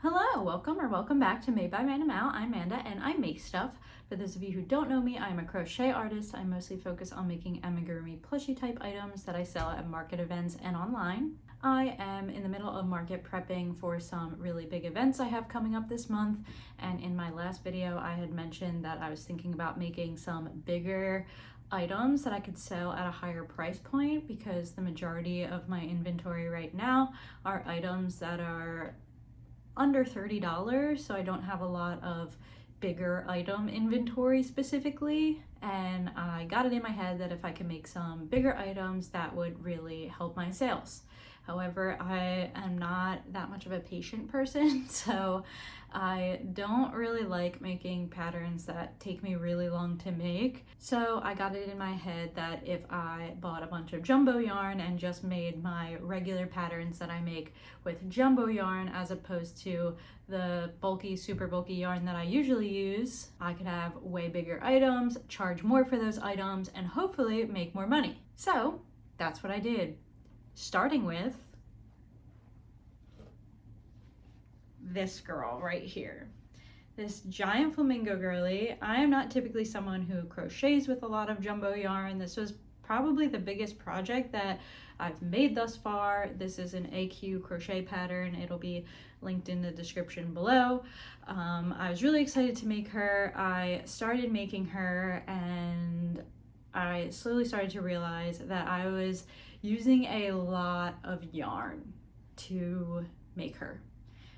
Hello, welcome back to Made by Amanda Mao. I'm Amanda and I make stuff. For those of you who don't know me, I'm a crochet artist. I mostly focus on making amigurumi plushie type items that I sell at market events and online. I am in the middle of market prepping for some really big events I have coming up this month, and in my last video I had mentioned that I was thinking about making some bigger items that I could sell at a higher price point because the majority of my inventory right now are items that are under $30, so I don't have a lot of bigger item inventory specifically, and I got it in my head that if I can make some bigger items that would really help my sales. However, I am not that much of a patient person, so I don't really like making patterns that take me really long to make. So I got it in my head that if I bought a bunch of jumbo yarn and just made my regular patterns that I make with jumbo yarn as opposed to the bulky, super bulky yarn that I usually use, I could have way bigger items, charge more for those items, and hopefully make more money. So that's what I did. Starting with this girl right here. This giant flamingo girly. I am not typically someone who crochets with a lot of jumbo yarn. This was probably the biggest project that I've made thus far. This is an AQ crochet pattern. It'll be linked in the description below. I was really excited to make her. I started making her and I slowly started to realize that I was using a lot of yarn to make her.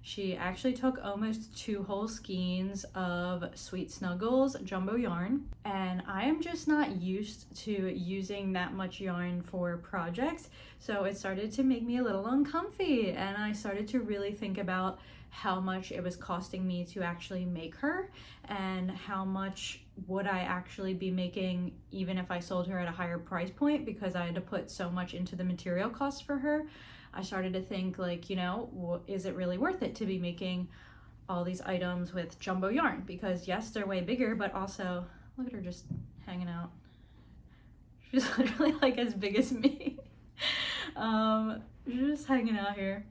She actually took almost 2 whole skeins of Sweet Snuggles jumbo yarn, and I am just not used to using that much yarn for projects, so it started to make me a little uncomfy, and I started to really think about how much it was costing me to actually make her and how much would I actually be making even if I sold her at a higher price point, because I had to put so much into the material costs for her. I started to think, like, you know, is it really worth it to be making all these items with jumbo yarn? Because yes, they're way bigger, but also look at her just hanging out. She's literally like as big as me. She's just hanging out here.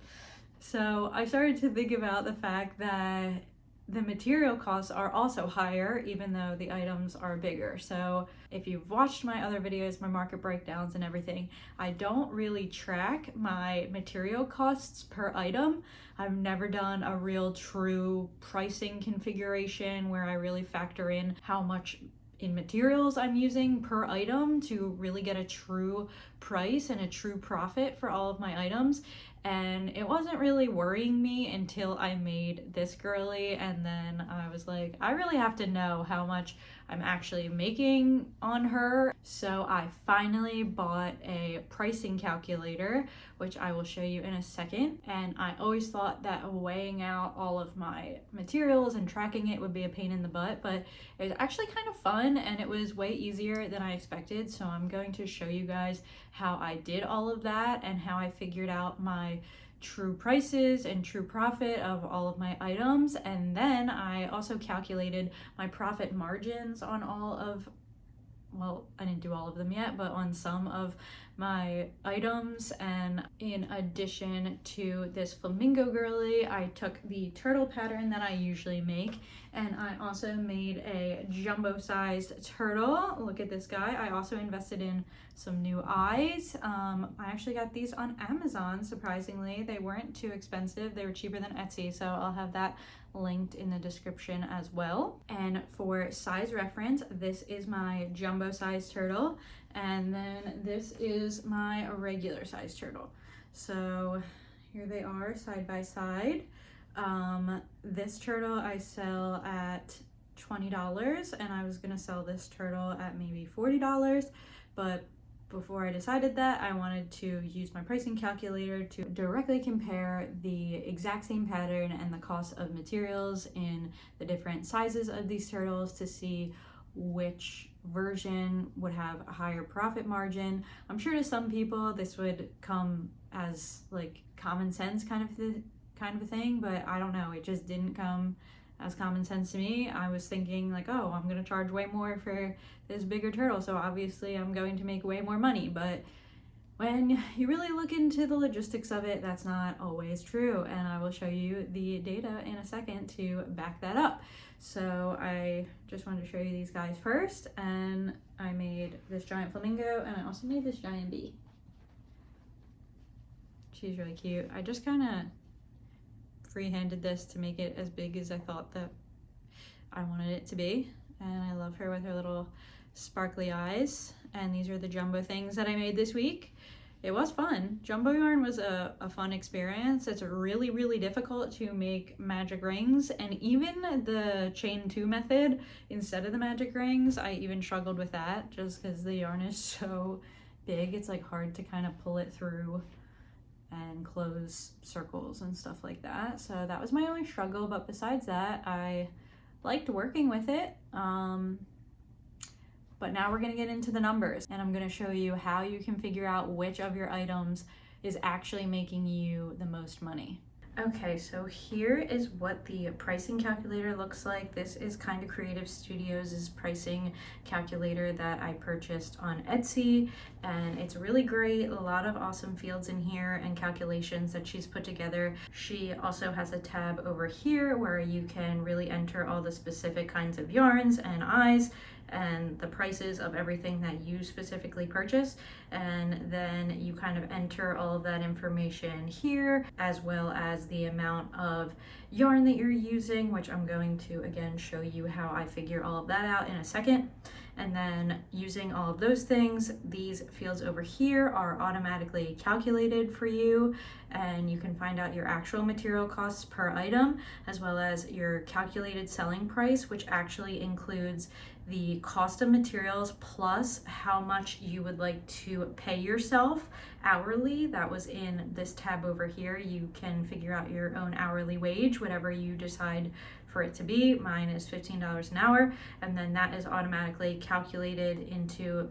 So I started to think about the fact that the material costs are also higher even though the items are bigger. So if you've watched my other videos, my market breakdowns and everything, I don't really track my material costs per item. I've never done a real true pricing configuration where I really factor in how much in materials I'm using per item to really get a true price and a true profit for all of my items. And it wasn't really worrying me until I made this girly, and then I was like, I really have to know how much I'm actually making on her. So I finally bought a pricing calculator, which I will show you in a second. And I always thought that weighing out all of my materials and tracking it would be a pain in the butt, but it was actually kind of fun and it was way easier than I expected. So I'm going to show you guys how I did all of that and how I figured out my true prices and true profit of all of my items. And then I also calculated my profit margins on all of, well, I didn't do all of them yet, but on some of my items. And in addition to this flamingo girly, I took the turtle pattern that I usually make, and I also made a jumbo sized turtle. Look at this guy. I also invested in some new eyes. I actually got these on Amazon, surprisingly. They weren't too expensive. They were cheaper than Etsy, so I'll have that linked in the description as well. And for size reference, this is my jumbo size turtle, and then this is my regular size turtle. So here they are side by side. This turtle I sell at $20, and I was gonna sell this turtle at maybe $40, but before I decided that, I wanted to use my pricing calculator to directly compare the exact same pattern and the cost of materials in the different sizes of these turtles to see which version would have a higher profit margin. I'm sure to some people this would come as like common sense kind of a thing, but I don't know, it just didn't come as common sense to me. I was thinking like, oh, I'm gonna charge way more for this bigger turtle, so obviously I'm going to make way more money. But when you really look into the logistics of it, that's not always true. And I will show you the data in a second to back that up. So I just wanted to show you these guys first. And I made this giant flamingo, and I also made this giant bee. She's really cute. I just kind of freehanded this to make it as big as I thought that I wanted it to be. And I love her with her little sparkly eyes. And these are the jumbo things that I made this week. It was fun. Jumbo yarn was a fun experience. It's really, really difficult to make magic rings, and even the chain 2 method instead of the magic rings, I even struggled with that just because the yarn is so big. It's like hard to kind of pull it through and close circles and stuff like that. So that was my only struggle, but besides that, I liked working with it. But now we're gonna get into the numbers, and I'm gonna show you how you can figure out which of your items is actually making you the most money. Okay, so here is what the pricing calculator looks like. This is Kinda Creative Studios' pricing calculator that I purchased on Etsy, and it's really great. A lot of awesome fields in here and calculations that she's put together. She also has a tab over here where you can really enter all the specific kinds of yarns and eyes and the prices of everything that you specifically purchase, and then you kind of enter all of that information here, as well as the amount of yarn that you're using, which I'm going to again show you how I figure all of that out in a second. And then using all of those things, these fields over here are automatically calculated for you, and you can find out your actual material costs per item, as well as your calculated selling price, which actually includes the cost of materials plus how much you would like to pay yourself hourly. That was in this tab over here. You can figure out your own hourly wage, whatever you decide for it to be. Mine is $15 an hour, and then that is automatically calculated into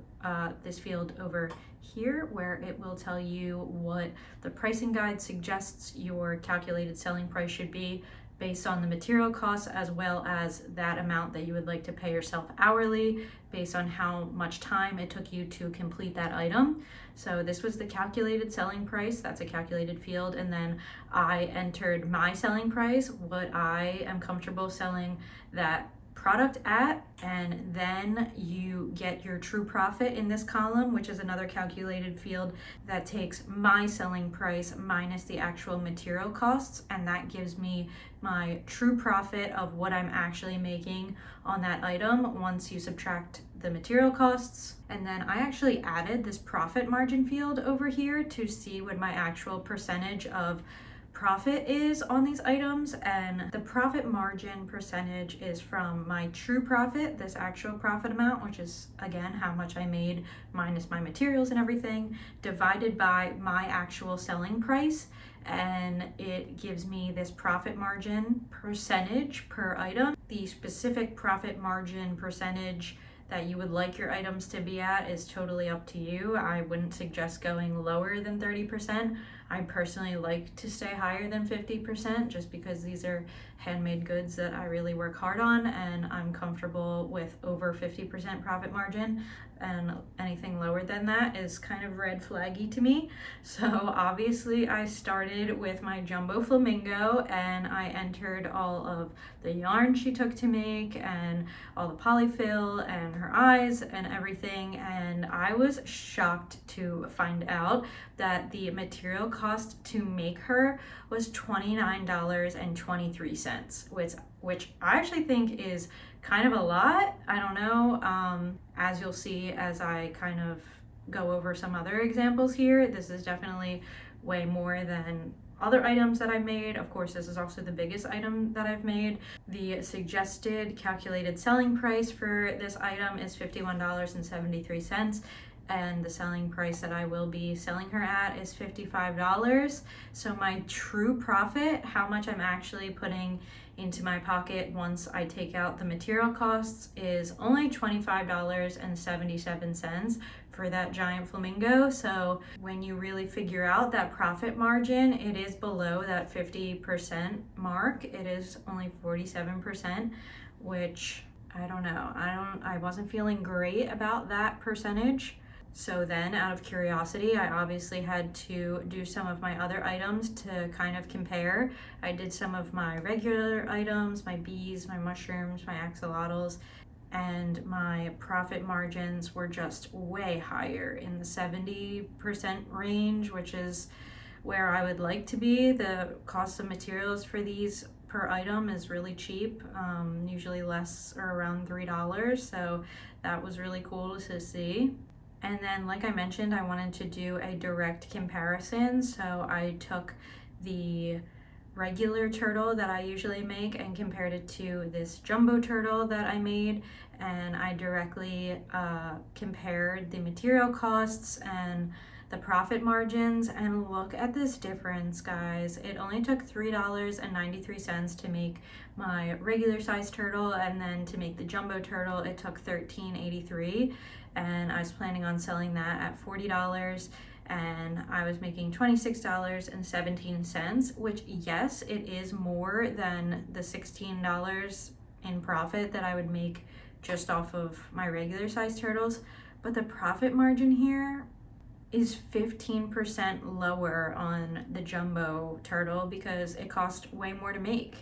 this field over here, where it will tell you what the pricing guide suggests your calculated selling price should be based on the material costs, as well as that amount that you would like to pay yourself hourly based on how much time it took you to complete that item. So this was the calculated selling price. That's a calculated field. And then I entered my selling price, what I am comfortable selling that product at, and then you get your true profit in this column, which is another calculated field that takes my selling price minus the actual material costs, and that gives me my true profit of what I'm actually making on that item once you subtract the material costs. And then I actually added this profit margin field over here to see what my actual percentage of profit is on these items, and the profit margin percentage is from my true profit, this actual profit amount, which is again how much I made minus my materials and everything, divided by my actual selling price, and it gives me this profit margin percentage per item. The specific profit margin percentage that you would like your items to be at is totally up to you. I wouldn't suggest going lower than 30%. I personally like to stay higher than 50% just because these are handmade goods that I really work hard on, and I'm comfortable with over 50% profit margin, and anything lower than that is kind of red flaggy to me. So obviously I started with my jumbo flamingo, and I entered all of the yarn she took to make and all the polyfill and her eyes and everything, and I was shocked to find out that the material cost to make her was $29.23, which I actually think is kind of a lot. I don't know, as you'll see as I kind of go over some other examples here, this is definitely way more than other items that I've made. Of course, this is also the biggest item that I've made. The suggested calculated selling price for this item is $51.73. And the selling price that I will be selling her at is $55. So my true profit, how much I'm actually putting into my pocket once I take out the material costs, is only $25.77 for that giant flamingo. So when you really figure out that profit margin, it is below that 50% mark. It is only 47%, which I don't know. I wasn't feeling great about that percentage. So then, out of curiosity, I obviously had to do some of my other items to kind of compare. I did some of my regular items, my bees, my mushrooms, my axolotls, and my profit margins were just way higher in the 70% range, which is where I would like to be. The cost of materials for these per item is really cheap, usually less or around $3, so that was really cool to see. And then, like I mentioned, I wanted to do a direct comparison, so I took the regular turtle that I usually make and compared it to this jumbo turtle that I made, and I directly compared the material costs and the profit margins, and look at this difference, guys. It only took $3.93 to make my regular size turtle, and then to make the jumbo turtle it took $13.83, and I was planning on selling that at $40, and I was making $26.17, which, yes, it is more than the $16 in profit that I would make just off of my regular size turtles, but the profit margin here is 15% lower on the jumbo turtle because it cost way more to make.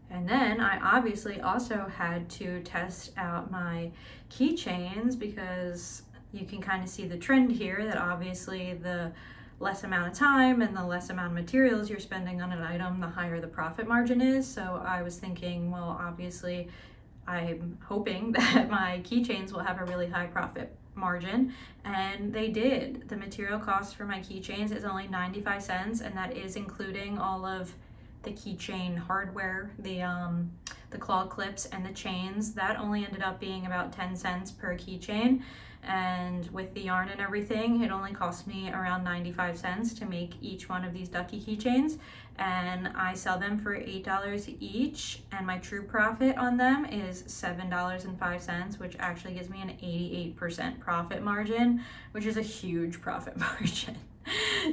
And then I obviously also had to test out my keychains, because you can kind of see the trend here that obviously the less amount of time and the less amount of materials you're spending on an item, the higher the profit margin is. So I was thinking, well, obviously I'm hoping that my keychains will have a really high profit margin, and they did. The material cost for my keychains is only 95 cents, and that is including all of the keychain hardware, the claw clips and the chains. That only ended up being about 10 cents per keychain, and with the yarn and everything, it only cost me around 95 cents to make each one of these ducky keychains, and I sell them for $8 each, and my true profit on them is $7.05, which actually gives me an 88% profit margin, which is a huge profit margin.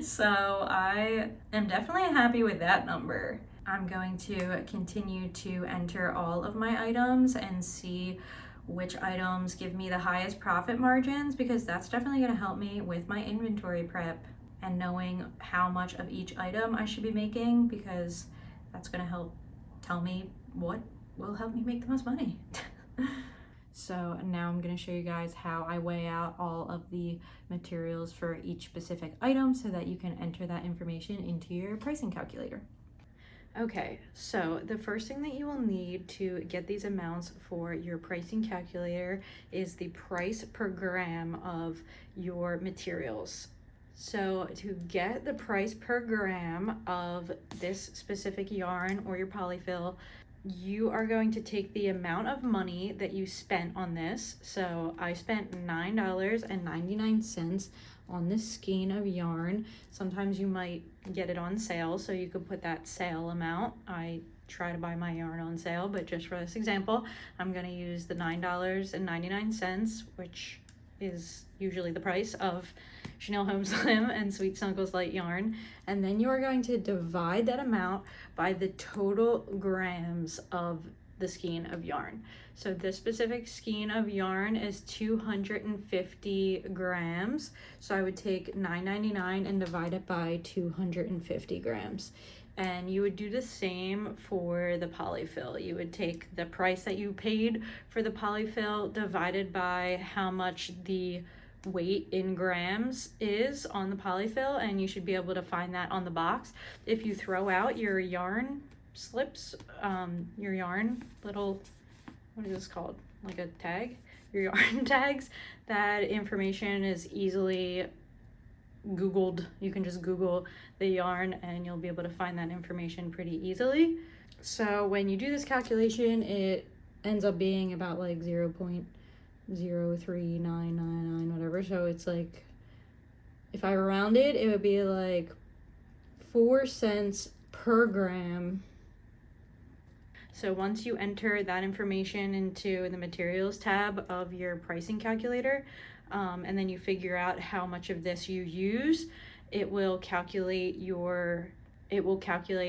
So I am definitely happy with that number. I'm going to continue to enter all of my items and see which items give me the highest profit margins, because that's definitely going to help me with my inventory prep and knowing how much of each item I should be making, because that's going to help tell me what will help me make the most money. So now I'm going to show you guys how I weigh out all of the materials for each specific item so that you can enter that information into your pricing calculator. Okay, so the first thing that you will need to get these amounts for your pricing calculator is the price per gram of your materials. So to get the price per gram of this specific yarn or your polyfill, you are going to take the amount of money that you spent on this. So I spent $9.99 on this skein of yarn. Sometimes you might get it on sale, so you could put that sale amount. I try to buy my yarn on sale, but just for this example, I'm going to use the $9.99, which is usually the price of Chanel Home Slim and Sweet Snuggles Light yarn, and then you are going to divide that amount by the total grams of the skein of yarn. So this specific skein of yarn is 250 grams, so I would take $9.99 and divide it by 250 grams. And you would do the same for the polyfill. You would take the price that you paid for the polyfill divided by how much the weight in grams is on the polyfill, and you should be able to find that on the box. If you throw out your yarn slips, your yarn little, what is this called? Like a tag? Your yarn tags, that information is easily Googled. You can just Google the yarn and you'll be able to find that information pretty easily. So when you do this calculation, it ends up being about like 0.03999 whatever. So it's like, if I rounded, it would be like 4 cents per gram. So once you enter that information into the materials tab of your pricing calculator, and then you figure out how much of this you use, it will calculate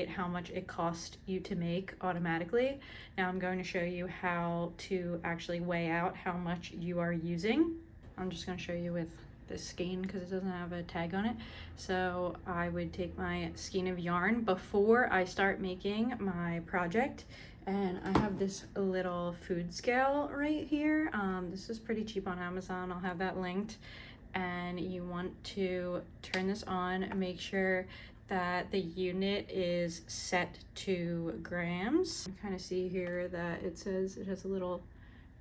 how much it cost you to make automatically. Now I'm going to show you how to actually weigh out how much you are using. I'm just going to show you with this skein because it doesn't have a tag on it. So I would take my skein of yarn before I start making my project. And I have this little food scale right here. This is pretty cheap on Amazon. I'll have that linked. And you want to turn this on and make sure that the unit is set to grams. You kind of see here that it says it has a little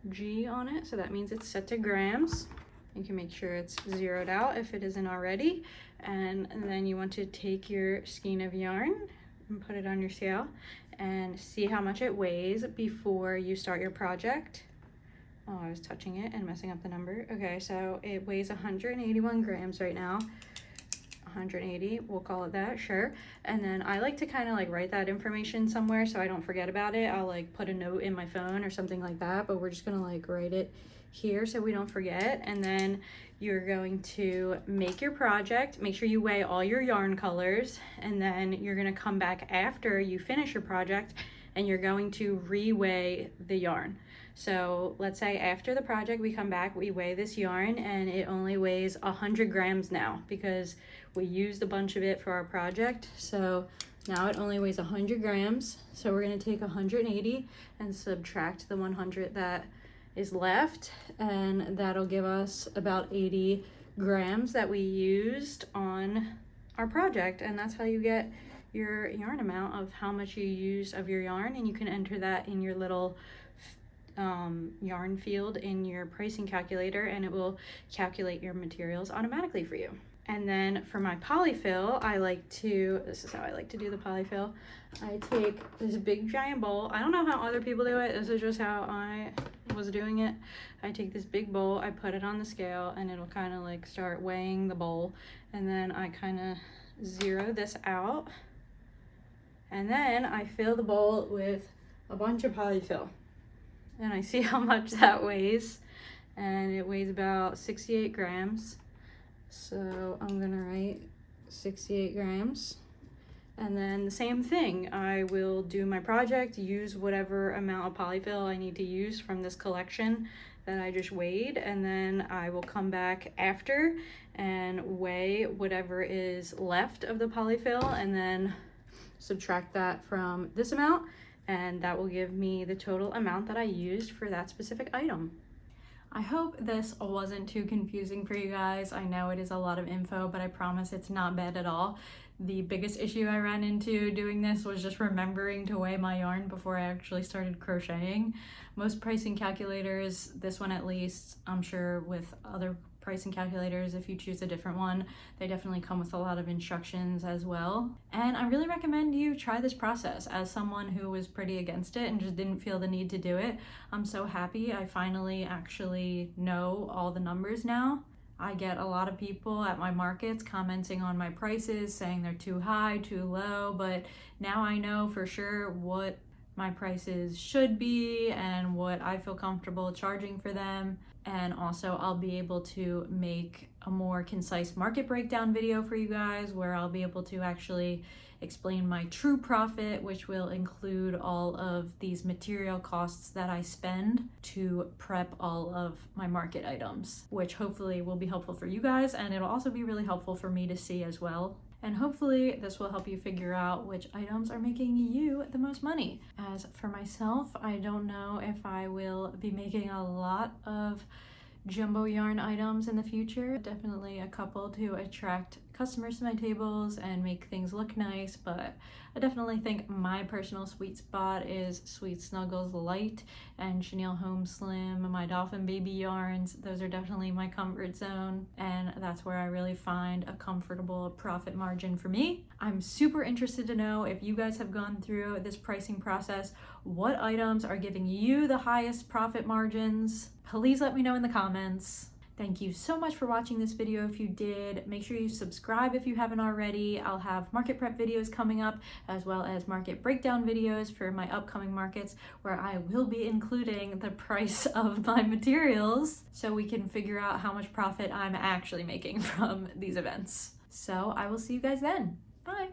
G on it, so that means it's set to grams. You can make sure it's zeroed out if it isn't already. And then you want to take your skein of yarn and put it on your scale and see how much it weighs before you start your project. Oh, I was touching it and messing up the number. Okay, so it weighs 181 grams right now. 180, we'll call it that, sure. And then I like to kind of like write that information somewhere so I don't forget about it. I'll like put a note in my phone or something like that, but we're just gonna like write it here so we don't forget. And then you're going to make your project, make sure you weigh all your yarn colors, and then you're gonna come back after you finish your project and you're going to re-weigh the yarn. So let's say after the project we come back, we weigh this yarn and it only weighs 100 grams now because we used a bunch of it for our project. So now it only weighs 100 grams. So we're gonna take 180 and subtract the 100 that is left, and that'll give us about 80 grams that we used on our project. And that's how you get your yarn amount of how much you used of your yarn, and you can enter that in your little yarn field in your pricing calculator, and it will calculate your materials automatically for you. And then for my polyfill, this is how I like to do the polyfill. I take this big giant bowl. I don't know how other people do it. This is just how I was doing it. I take this big bowl, I put it on the scale, and it'll kind of like start weighing the bowl. And then I kind of zero this out. And then I fill the bowl with a bunch of polyfill. And I see how much that weighs. And it weighs about 68 grams. So I'm gonna write 68 grams. And then the same thing, I will do my project, use whatever amount of polyfill I need to use from this collection that I just weighed, and then I will come back after and weigh whatever is left of the polyfill and then subtract that from this amount, and that will give me the total amount that I used for that specific item. I hope this wasn't too confusing for you guys. I know it is a lot of info, but I promise it's not bad at all. The biggest issue I ran into doing this was just remembering to weigh my yarn before I actually started crocheting. Most pricing calculators, this one at least, I'm sure with other pricing calculators, if you choose a different one, they definitely come with a lot of instructions as well. And I really recommend you try this process. As someone who was pretty against it and just didn't feel the need to do it, I'm so happy I finally actually know all the numbers now. I get a lot of people at my markets commenting on my prices, saying they're too high, too low, but now I know for sure what my prices should be and what I feel comfortable charging for them. And also I'll be able to make a more concise market breakdown video for you guys where I'll be able to actually explain my true profit, which will include all of these material costs that I spend to prep all of my market items, which hopefully will be helpful for you guys, and it'll also be really helpful for me to see as well. And hopefully this will help you figure out which items are making you the most money. As for myself, I don't know if I will be making a lot of jumbo yarn items in the future. Definitely a couple to attract customers to my tables and make things look nice, but I definitely think my personal sweet spot is Sweet Snuggles Light and Chenille Home Slim, my Dolphin Baby yarns. Those are definitely my comfort zone, and that's where I really find a comfortable profit margin for me. I'm super interested to know if you guys have gone through this pricing process, what items are giving you the highest profit margins. Please let me know in the comments. Thank you so much for watching this video. If you did, make sure you subscribe if you haven't already. I'll have market prep videos coming up, as well as market breakdown videos for my upcoming markets, where I will be including the price of my materials so we can figure out how much profit I'm actually making from these events. So I will see you guys then. Bye.